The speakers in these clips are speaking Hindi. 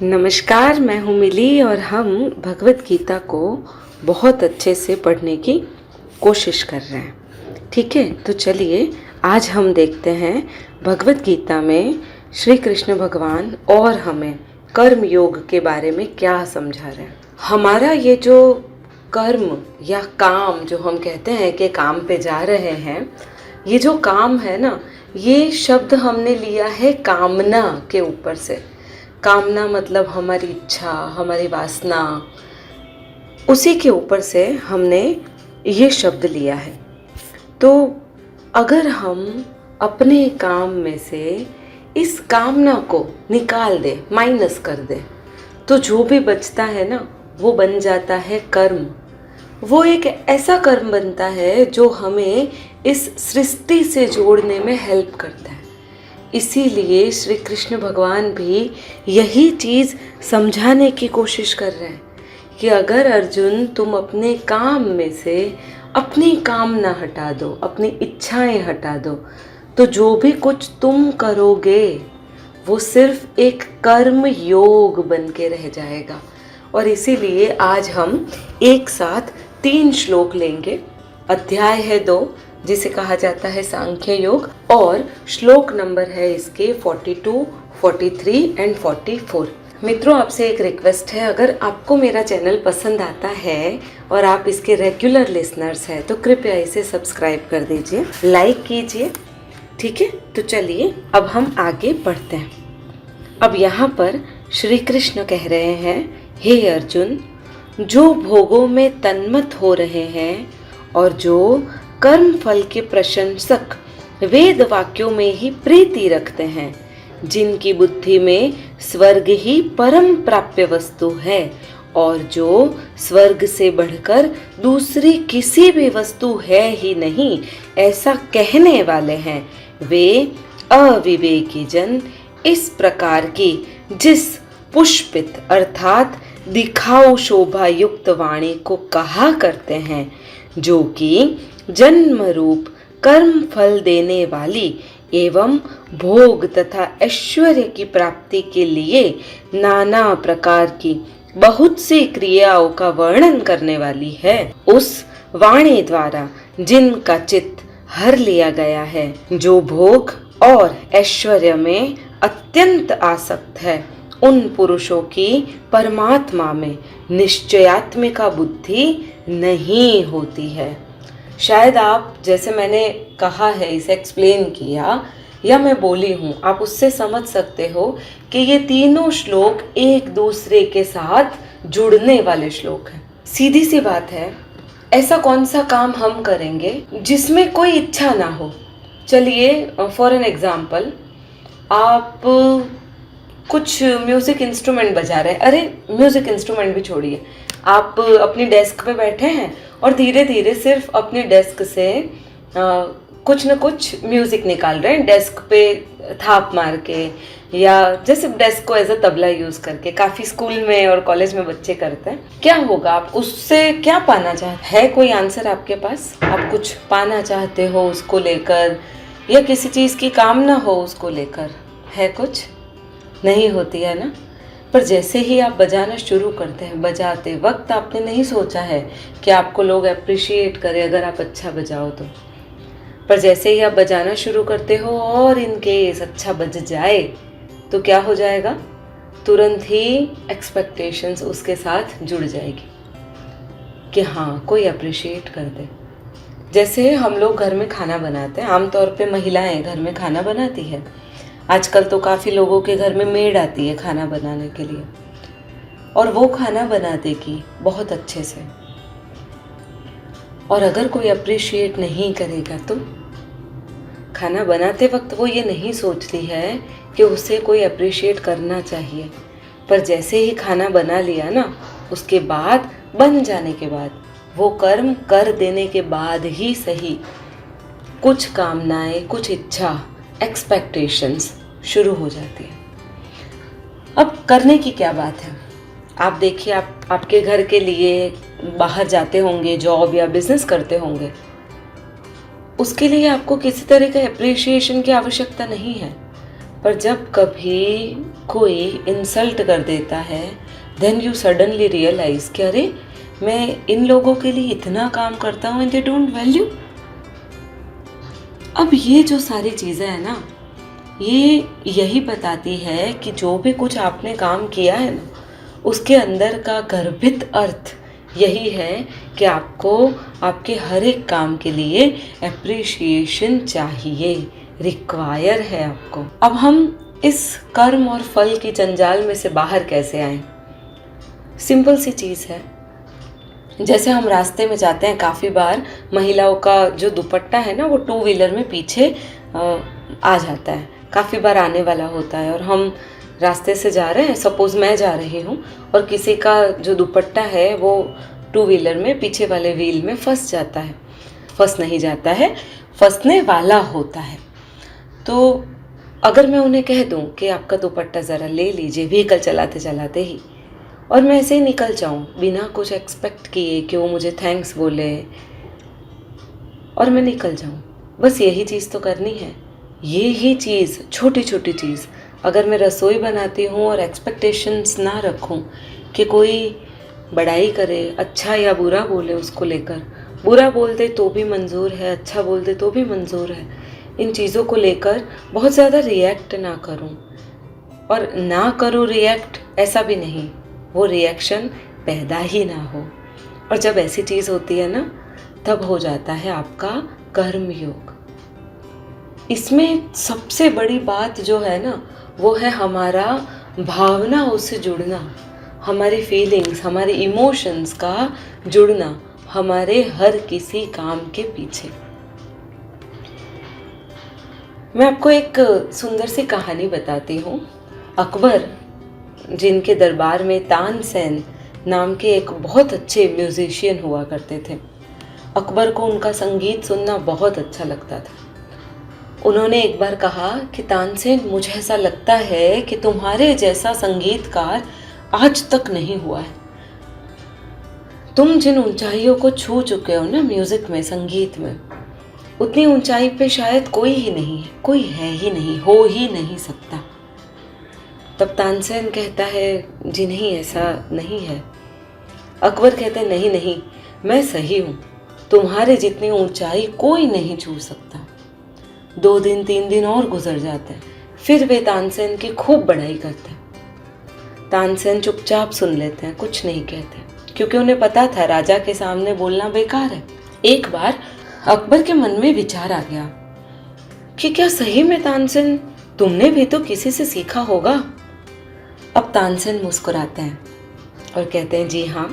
नमस्कार, मैं हूँ मिली और हम भगवत गीता को बहुत अच्छे से पढ़ने की कोशिश कर रहे हैं। ठीक है, तो चलिए आज हम देखते हैं भगवत गीता में श्री कृष्ण भगवान और हमें कर्म योग के बारे में क्या समझा रहे हैं। हमारा ये जो कर्म या काम जो हम कहते हैं कि काम पे जा रहे हैं, ये जो काम है ना, ये शब्द हमने लिया है कामना के ऊपर से। कामना मतलब हमारी इच्छा, हमारी वासना, उसी के ऊपर से हमने ये शब्द लिया है। तो अगर हम अपने काम में से इस कामना को निकाल दें, माइनस कर दें, तो जो भी बचता है ना, वो बन जाता है कर्म। वो एक ऐसा कर्म बनता है जो हमें इस सृष्टि से जोड़ने में हेल्प करता है। इसीलिए श्री कृष्ण भगवान भी यही चीज़ समझाने की कोशिश कर रहे हैं कि अगर अर्जुन तुम अपने काम में से अपनी कामना हटा दो, अपनी इच्छाएं हटा दो, तो जो भी कुछ तुम करोगे वो सिर्फ एक कर्म योग बन के रह जाएगा। और इसीलिए आज हम एक साथ 3 श्लोक लेंगे। अध्याय है 2, जिसे कहा जाता है सांख्य योग, और श्लोक नंबर है इसके 42, 43 एंड 44। मित्रों, आपसे एक रिक्वेस्ट है, अगर आपको मेरा चैनल पसंद आता है और आप इसके रेगुलर लिसनर्स हैं तो कृपया इसे सब्सक्राइब कर दीजिए, लाइक कीजिए। ठीक है, तो चलिए अब हम आगे बढ़ते हैं। अब यहाँ पर श्री कृष्ण कह रहे हैं, हे अर्जुन, जो भोगों में तन्मत हो रहे हैं और जो कर्म फल के प्रशंसक वेद वाक्यों में ही प्रीति रखते हैं, जिनकी बुद्धि में स्वर्ग ही परम प्राप्य वस्तु है और जो स्वर्ग से बढ़कर दूसरी किसी भी वस्तु है ही नहीं, ऐसा कहने वाले हैं, वे अविवेकी जन इस प्रकार की जिस पुष्पित अर्थात दिखाऊ शोभा युक्त वाणी को कहा करते हैं, जो कि जन्म रूप कर्म फल देने वाली एवं भोग तथा ऐश्वर्य की प्राप्ति के लिए नाना प्रकार की बहुत सी क्रियाओं का वर्णन करने वाली है, उस वाणी द्वारा जिनका चित्त हर लिया गया है, जो भोग और ऐश्वर्य में अत्यंत आसक्त है, उन पुरुषों की परमात्मा में निश्चयात्मिका बुद्धि नहीं होती है। शायद आप, जैसे मैंने कहा है, इसे एक्सप्लेन किया या मैं बोली हूँ, आप उससे समझ सकते हो कि ये तीनों श्लोक एक दूसरे के साथ जुड़ने वाले श्लोक हैं। सीधी सी बात है, ऐसा कौन सा काम हम करेंगे जिसमें कोई इच्छा ना हो। चलिए फॉर एन एग्जाम्पल, आप कुछ म्यूज़िक इंस्ट्रूमेंट बजा रहे हैं। अरे म्यूज़िक इंस्ट्रूमेंट भी छोड़िए, आप अपनी डेस्क पे बैठे हैं और धीरे धीरे सिर्फ अपनी डेस्क से कुछ न कुछ म्यूज़िक निकाल रहे हैं, डेस्क पे थाप मार के, या जैसे डेस्क को एज अ तबला यूज़ करके। काफ़ी स्कूल में और कॉलेज में बच्चे करते हैं। क्या होगा, आप उससे क्या पाना चाहते हैं? कोई आंसर आपके पास? आप कुछ पाना चाहते हो उसको लेकर, या किसी चीज़ की कामना हो उसको लेकर? है कुछ? नहीं होती है ना। पर जैसे ही आप बजाना शुरू करते हैं, बजाते वक्त आपने नहीं सोचा है कि आपको लोग अप्रिशिएट करें अगर आप अच्छा बजाओ तो। पर जैसे ही आप बजाना शुरू करते हो और इनकेस अच्छा बज जाए तो क्या हो जाएगा? तुरंत ही एक्सपेक्टेशंस उसके साथ जुड़ जाएगी कि हाँ, कोई अप्रिशिएट कर दे। जैसे हम लोग घर में खाना बनाते हैं, आमतौर पे महिलाएं घर में खाना बनाती है। आजकल तो काफ़ी लोगों के घर में मेड आती है खाना बनाने के लिए, और वो खाना बना देगी बहुत अच्छे से। और अगर कोई अप्रिशिएट नहीं करेगा तो खाना बनाते वक्त वो ये नहीं सोचती है कि उसे कोई अप्रिशिएट करना चाहिए। पर जैसे ही खाना बना लिया ना, उसके बाद, बन जाने के बाद, वो कर्म कर देने के बाद ही सही, कुछ कामनाएं, कुछ इच्छा, एक्सपेक्टेशंस शुरू हो जाती है। अब करने की क्या बात है? आप देखिए, आप आपके घर के लिए बाहर जाते होंगे, जॉब या बिजनेस करते होंगे, उसके लिए आपको किसी तरह का एप्रिशिएशन की आवश्यकता नहीं है। पर जब कभी कोई इंसल्ट कर देता है, देन यू सडनली रियलाइज कि अरे मैं इन लोगों के लिए इतना काम करता हूँ एंड दे डोंट वैल्यू। अब ये जो सारी चीज़ें हैं ना, ये यही बताती है कि जो भी कुछ आपने काम किया है ना, उसके अंदर का गर्भित अर्थ यही है कि आपको आपके हर एक काम के लिए एप्रिशिएशन चाहिए, रिक्वायर है आपको। अब हम इस कर्म और फल की जंजाल में से बाहर कैसे आएं? सिंपल सी चीज़ है। जैसे हम रास्ते में जाते हैं, काफ़ी बार महिलाओं का जो दुपट्टा है ना, वो टू व्हीलर में पीछे आ जाता है, काफ़ी बार आने वाला होता है, और हम रास्ते से जा रहे हैं, सपोज़ मैं जा रही हूँ और किसी का जो दुपट्टा है वो टू व्हीलर में पीछे वाले व्हील में फंस जाता है, फंस नहीं जाता है, फंसने वाला होता है। तो अगर मैं उन्हें कह दूँ कि आपका दुपट्टा ज़रा ले लीजिए व्हीकल चलाते चलाते ही, और मैं ऐसे ही निकल जाऊँ बिना कुछ एक्सपेक्ट किए कि वो मुझे थैंक्स बोले, और मैं निकल जाऊँ, बस यही चीज़ तो करनी है। ये ही चीज़, छोटी छोटी चीज़, अगर मैं रसोई बनाती हूँ और एक्सपेक्टेशंस ना रखूँ कि कोई बड़ाई करे, अच्छा या बुरा बोले उसको लेकर, बुरा बोल दे तो भी मंजूर है, अच्छा बोल दे तो भी मंजूर है, इन चीज़ों को लेकर बहुत ज़्यादा रिएक्ट ना करूँ। और ना करूँ रिएक्ट, ऐसा भी नहीं, वो रिएक्शन पैदा ही ना हो। और जब ऐसी चीज़ होती है ना, तब हो जाता है आपका कर्म योग। इसमें सबसे बड़ी बात जो है ना, वो है हमारा भावनाओं से जुड़ना, हमारी फीलिंग्स, हमारे इमोशंस का जुड़ना हमारे हर किसी काम के पीछे। मैं आपको एक सुंदर सी कहानी बताती हूँ। अकबर, जिनके दरबार में तानसेन नाम के एक बहुत अच्छे म्यूजिशियन हुआ करते थे, अकबर को उनका संगीत सुनना बहुत अच्छा लगता था। उन्होंने एक बार कहा कि तानसेन, मुझे ऐसा लगता है कि तुम्हारे जैसा संगीतकार आज तक नहीं हुआ है। तुम जिन ऊंचाइयों को छू चुके हो ना म्यूजिक में, संगीत में, उतनी ऊंचाई पे शायद कोई ही नहीं है, कोई है ही नहीं, हो ही नहीं सकता। तब तानसेन कहता है, जी नहीं, ऐसा नहीं है। अकबर कहते हैं, नहीं नहीं, मैं सही हूँ, तुम्हारे जितनी ऊंचाई कोई नहीं छू सकता। 2 दिन 3 दिन और गुजर जाते हैं, फिर वे तानसेन की खूब बड़ाई करते हैं। तानसेन चुपचाप सुन लेते हैं, कुछ नहीं कहते, क्योंकि उन्हें पता था राजा के सामने बोलना बेकार है। एक बार अकबर के मन में विचार आ गया कि क्या सही में तानसेन, तुमने भी तो किसी से सीखा होगा। अब तानसेन मुस्कुराते हैं और कहते हैं, जी हाँ।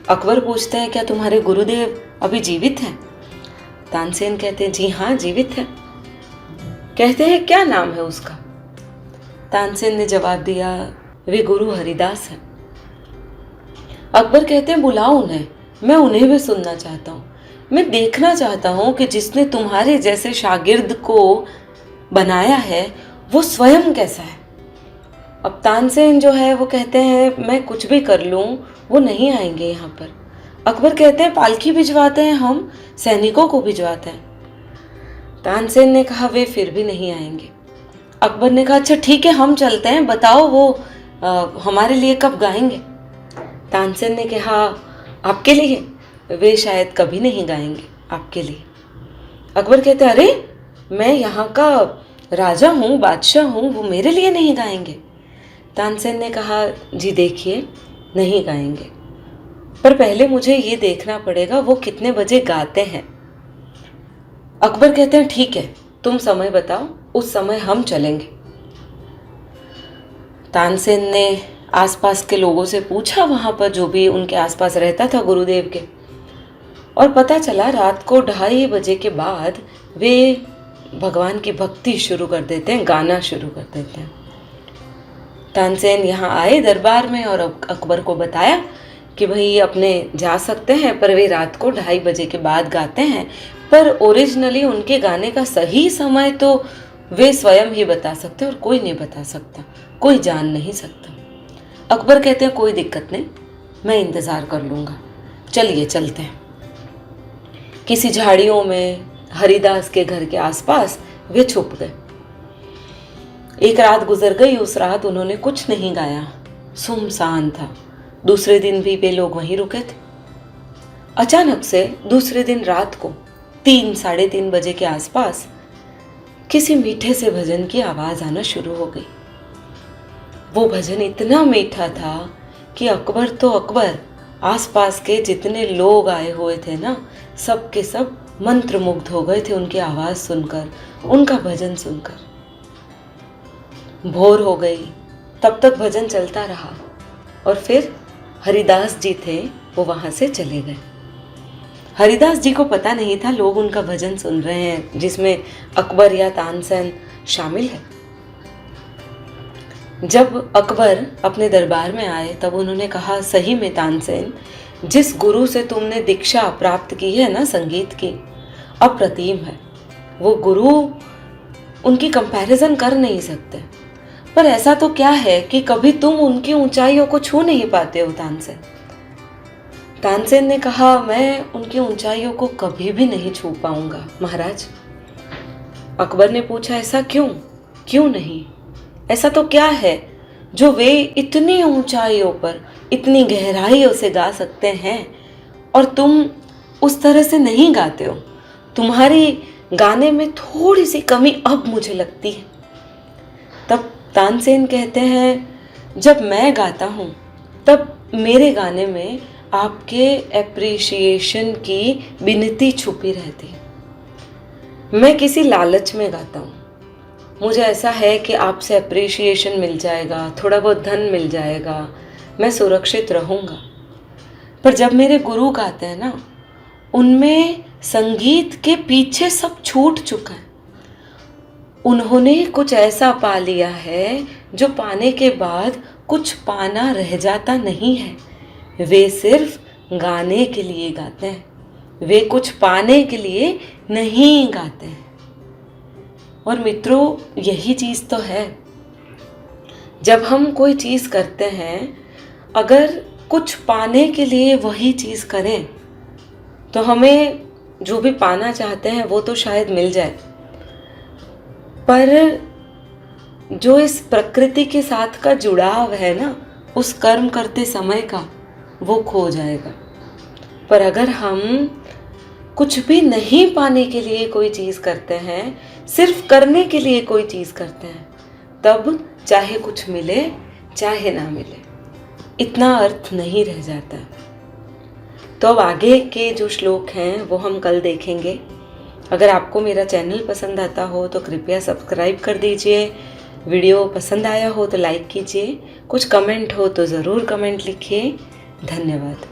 अकबर पूछते हैं, क्या तुम्हारे गुरुदेव अभी जीवित हैं? तानसेन कहते हैं, जी हाँ, जीवित है। कहते हैं, क्या नाम है उसका? तानसेन ने जवाब दिया, वे गुरु हरिदास हैं। अकबर कहते हैं, बुलाओ उन्हें, मैं उन्हें भी सुनना चाहता हूँ। मैं देखना चाहता हूँ कि जिसने तुम्हारे जैसे शागिर्द को बनाया है वो स्वयं कैसा है। अब तानसेन जो है वो कहते हैं, मैं कुछ भी कर लूँ वो नहीं आएंगे यहाँ पर। अकबर कहते हैं, पालकी भिजवाते हैं, हम सैनिकों को भिजवाते हैं। तानसेन ने कहा, वे फिर भी नहीं आएंगे। अकबर ने कहा, अच्छा ठीक है, हम चलते हैं, बताओ वो हमारे लिए कब गाएंगे? तानसेन ने कहा, आपके लिए? वे शायद कभी नहीं गाएंगे आपके लिए। अकबर कहते, अरे मैं यहाँ का राजा हूँ, बादशाह हूँ, वो मेरे लिए नहीं गाएंगे? तानसेन ने कहा, जी देखिए, नहीं गाएंगे, पर पहले मुझे ये देखना पड़ेगा वो कितने बजे गाते हैं। अकबर कहते हैं, ठीक है, तुम समय बताओ, उस समय हम चलेंगे। तानसेन ने आसपास के लोगों से पूछा, वहाँ पर जो भी उनके आसपास रहता था गुरुदेव के, और पता चला रात को 2:30 बजे के बाद वे भगवान की भक्ति शुरू कर देते हैं, गाना शुरू कर देते हैं। तानसेन यहाँ आए दरबार में और अकबर को बताया कि भाई अपने जा सकते हैं, पर वे रात को 2:30 बजे के बाद गाते हैं, पर ओरिजिनली उनके गाने का सही समय तो वे स्वयं ही बता सकते और कोई नहीं बता सकता, कोई जान नहीं सकता। अकबर कहते हैं, कोई दिक्कत नहीं, मैं इंतज़ार कर लूँगा, चलिए चलते हैं। किसी झाड़ियों में हरिदास के घर के आसपास वे छुप गए। एक रात गुजर गई, उस रात उन्होंने कुछ नहीं गाया, सुनसान था। दूसरे दिन भी वे लोग वहीं रुके थे। अचानक से दूसरे दिन रात को 3-3:30 बजे के आसपास किसी मीठे से भजन की आवाज आना शुरू हो गई। वो भजन इतना मीठा था कि अकबर तो अकबर, आसपास के जितने लोग आए हुए थे ना, सब के सब मंत्रमुग्ध हो गए थे उनकी आवाज सुनकर, उनका भजन सुनकर। भोर हो गई, तब तक भजन चलता रहा और फिर हरिदास जी थे, वो वहां से चले गए। हरिदास जी को पता नहीं था लोग उनका भजन सुन रहे हैं, जिसमें अकबर या तानसेन शामिल है। जब अकबर अपने दरबार में आए तब उन्होंने कहा, सही में तानसेन, जिस गुरु से तुमने दीक्षा प्राप्त की है ना संगीत की, अप्रतिम है। वो गुरु, उनकी कंपैरिजन कर नहीं सकते। पर ऐसा तो क्या है कि कभी तुम उनकी ऊंचाइयों को छू नहीं पाते हो तानसेन। तानसेन ने कहा, मैं उनकी ऊंचाइयों को कभी भी नहीं छू पाऊंगा महाराज। अकबर ने पूछा, ऐसा क्यों? क्यों नहीं? ऐसा तो क्या है जो वे इतनी ऊंचाइयों पर इतनी गहराइयों से गा सकते हैं और तुम उस तरह से नहीं गाते हो? तुम्हारी गाने में थोड़ी सी कमी अब मुझे लगती है। तब तानसेन कहते हैं, जब मैं गाता हूँ तब मेरे गाने में आपके एप्रिशिएशन की विनती छुपी रहती है। मैं किसी लालच में गाता हूँ। मुझे ऐसा है कि आपसे एप्रिशिएशन मिल जाएगा, थोड़ा बहुत धन मिल जाएगा, मैं सुरक्षित रहूँगा। पर जब मेरे गुरु गाते हैं ना, उनमें संगीत के पीछे सब छूट चुका है। उन्होंने कुछ ऐसा पा लिया है जो पाने के बाद कुछ पाना रह जाता नहीं है। वे सिर्फ गाने के लिए गाते हैं, वे कुछ पाने के लिए नहीं गाते हैं। और मित्रों, यही चीज़ तो है। जब हम कोई चीज़ करते हैं, अगर कुछ पाने के लिए वही चीज़ करें तो हमें जो भी पाना चाहते हैं वो तो शायद मिल जाए, पर जो इस प्रकृति के साथ का जुड़ाव है ना, उस कर्म करते समय का, वो खो जाएगा। पर अगर हम कुछ भी नहीं पाने के लिए कोई चीज़ करते हैं, सिर्फ करने के लिए कोई चीज़ करते हैं, तब चाहे कुछ मिले चाहे ना मिले, इतना अर्थ नहीं रह जाता। तो अब आगे के जो श्लोक हैं वो हम कल देखेंगे। अगर आपको मेरा चैनल पसंद आता हो तो कृपया सब्सक्राइब कर दीजिए। वीडियो पसंद आया हो तो लाइक कीजिए। कुछ कमेंट हो तो ज़रूर कमेंट लिखिए। धन्यवाद।